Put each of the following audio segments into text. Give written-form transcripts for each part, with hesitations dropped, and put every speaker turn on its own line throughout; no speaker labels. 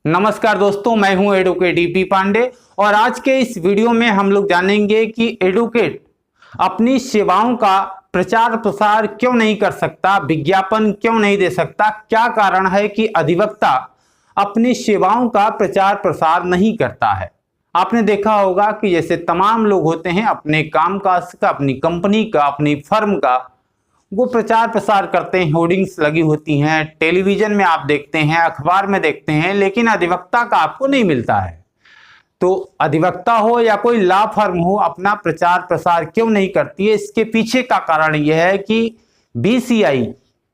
नमस्कार दोस्तों, मैं हूं एडवोकेट ईपी पांडे और आज के इस वीडियो में हम लोग जानेंगे कि एडवोकेट अपनी सेवाओं का प्रचार प्रसार क्यों नहीं कर सकता, विज्ञापन क्यों नहीं दे सकता। क्या कारण है कि अधिवक्ता अपनी सेवाओं का प्रचार प्रसार नहीं करता है। आपने देखा होगा कि जैसे तमाम लोग होते हैं, अपने कामकाज का, अपनी कंपनी का, अपनी फर्म का वो प्रचार प्रसार करते हैं, होर्डिंग्स लगी होती हैं, टेलीविजन में आप देखते हैं, अखबार में देखते हैं, लेकिन अधिवक्ता का आपको नहीं मिलता है। तो अधिवक्ता हो या कोई लॉ फर्म हो, अपना प्रचार प्रसार क्यों नहीं करती है? इसके पीछे का कारण यह है कि BCI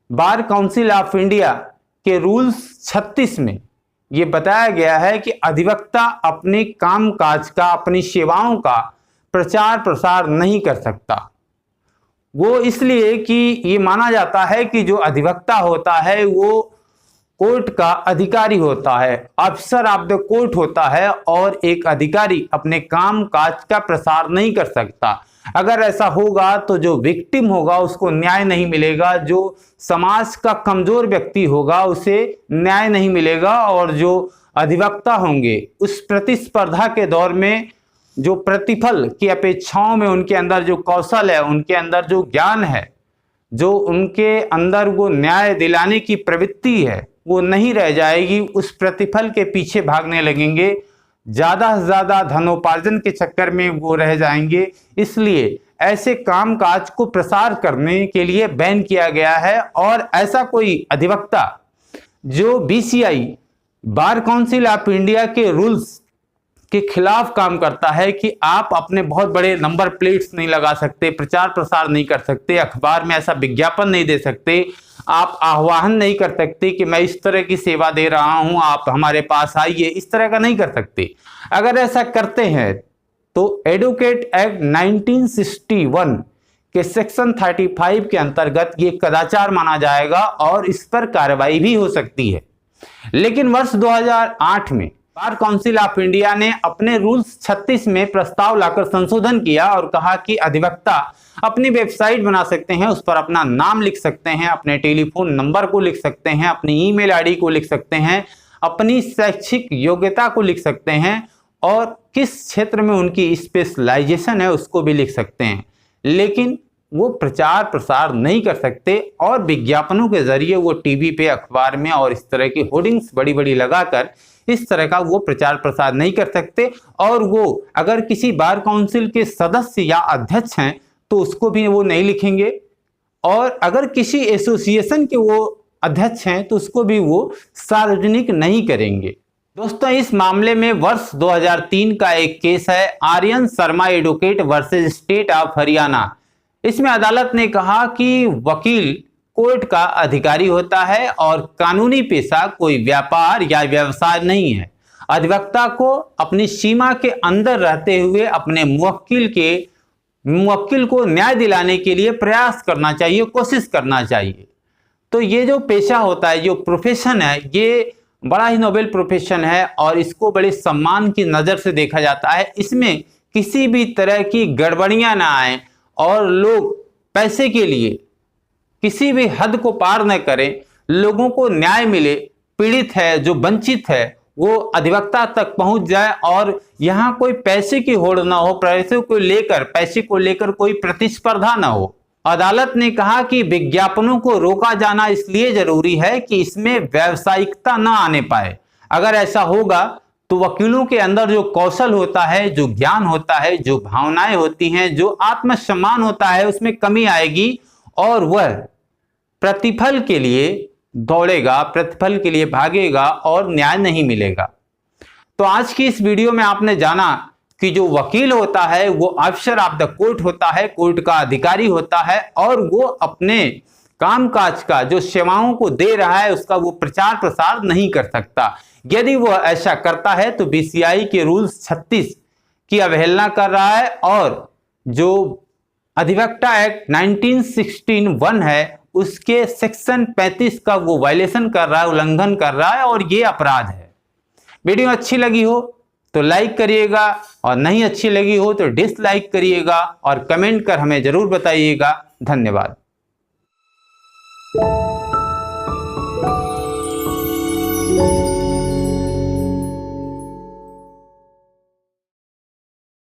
bar council of India के रूल्स 36 में यह बताया गया है कि अधिवक्ता अपने कामकाज का, अपनी सेवाओं का प्रचार प्रसार नहीं कर सकता। वो इसलिए कि ये माना जाता है कि जो अधिवक्ता होता है वो कोर्ट का अधिकारी होता है, ऑफिसर ऑफ द कोर्ट होता है, और एक अधिकारी अपने काम काज का प्रसार नहीं कर सकता। अगर ऐसा होगा तो जो विक्टिम होगा उसको न्याय नहीं मिलेगा, जो समाज का कमजोर व्यक्ति होगा उसे न्याय नहीं मिलेगा, और जो अधिवक्ता होंगे उस प्रतिस्पर्धा के दौर में जो प्रतिफल की अपेक्षाओं में उनके अंदर जो कौशल है, उनके अंदर जो ज्ञान है, जो उनके अंदर वो न्याय दिलाने की प्रवृत्ति है, वो नहीं रह जाएगी। उस प्रतिफल के पीछे भागने लगेंगे, ज्यादा से ज्यादा धनोपार्जन के चक्कर में वो रह जाएंगे। इसलिए ऐसे कामकाज को प्रसार करने के लिए बैन किया गया है। और ऐसा कोई अधिवक्ता जो BCI bar council of India के रूल्स के खिलाफ काम करता है कि आप अपने बहुत बड़े नंबर प्लेट्स नहीं लगा सकते, प्रचार प्रसार नहीं कर सकते, अखबार में ऐसा विज्ञापन नहीं दे सकते, आप आह्वान नहीं कर सकते कि मैं इस तरह की सेवा दे रहा हूं, आप हमारे पास आइए, इस तरह का नहीं कर सकते। अगर ऐसा करते हैं तो एडवोकेट एक्ट 1961 के सेक्शन 35 के अंतर्गत ये कदाचार माना जाएगा और इस पर कार्रवाई भी हो सकती है। लेकिन वर्ष 2008 में बार काउंसिल ऑफ इंडिया ने अपने रूल्स 36 में प्रस्ताव लाकर संशोधन किया और कहा कि अधिवक्ता अपनी वेबसाइट बना सकते हैं, उस पर अपना नाम लिख सकते हैं, अपने टेलीफोन नंबर को लिख सकते हैं, अपनी ईमेल आईडी को लिख सकते हैं, अपनी शैक्षिक योग्यता को लिख सकते हैं और किस क्षेत्र में उनकी स्पेशलाइजेशन है उसको भी लिख सकते हैं। लेकिन वो प्रचार प्रसार नहीं कर सकते और विज्ञापनों के जरिए वो टीवी पे, अखबार में और इस तरह की होर्डिंग्स बड़ी बड़ी लगाकर इस तरह का वो प्रचार प्रसार नहीं कर सकते। और वो अगर किसी बार काउंसिल के सदस्य या अध्यक्ष हैं तो उसको भी वो नहीं लिखेंगे, और अगर किसी एसोसिएशन के वो अध्यक्ष हैं तो उसको भी वो सार्वजनिक नहीं करेंगे। दोस्तों, इस मामले में वर्ष 2003 का एक केस है, Aryan Sharma advocate versus state of Haryana. इसमें अदालत ने कहा कि वकील कोर्ट का अधिकारी होता है और कानूनी पेशा कोई व्यापार या व्यवसाय नहीं है। अधिवक्ता को अपनी सीमा के अंदर रहते हुए अपने मुवक्किल को न्याय दिलाने के लिए प्रयास करना चाहिए, कोशिश करना चाहिए। तो ये जो पेशा होता है, जो प्रोफेशन है, ये बड़ा ही नोबेल प्रोफेशन है और इसको बड़े सम्मान की नज़र से देखा जाता है। इसमें किसी भी तरह की गड़बड़ियां ना आए और लोग पैसे के लिए किसी भी हद को पार न करें, लोगों को न्याय मिले, पीड़ित है, जो वंचित है, वो अधिवक्ता तक पहुंच जाए और यहाँ कोई पैसे की होड़ ना हो, पैसे को लेकर कोई प्रतिस्पर्धा ना हो। अदालत ने कहा कि विज्ञापनों को रोका जाना इसलिए जरूरी है कि इसमें व्यावसायिकता ना आने पाए। अगर ऐसा होगा तो वकीलों के अंदर जो कौशल होता है, जो ज्ञान होता है, जो भावनाएं होती हैं, जो आत्मसम्मान होता है, उसमें कमी आएगी और वह प्रतिफल के लिए दौड़ेगा, प्रतिफल के लिए भागेगा और न्याय नहीं मिलेगा। तो आज की इस वीडियो में आपने जाना कि जो वकील होता है वो ऑफिसर ऑफ द कोर्ट होता है, कोर्ट का अधिकारी होता है, और वो अपने कामकाज का, जो सेवाओं को दे रहा है, उसका वो प्रचार प्रसार नहीं कर सकता। यदि वह ऐसा करता है तो बीसीआई के रूल्स 36 की अवहेलना कर रहा है और जो अधिवक्ता एक्ट 1961 है उसके सेक्शन 35 का वो वायलेशन कर रहा है, उल्लंघन कर रहा है, और ये अपराध है। वीडियो अच्छी लगी हो तो लाइक करिएगा और नहीं अच्छी लगी हो तो डिसलाइक करिएगा और कमेंट कर हमें जरूर बताइएगा। धन्यवाद।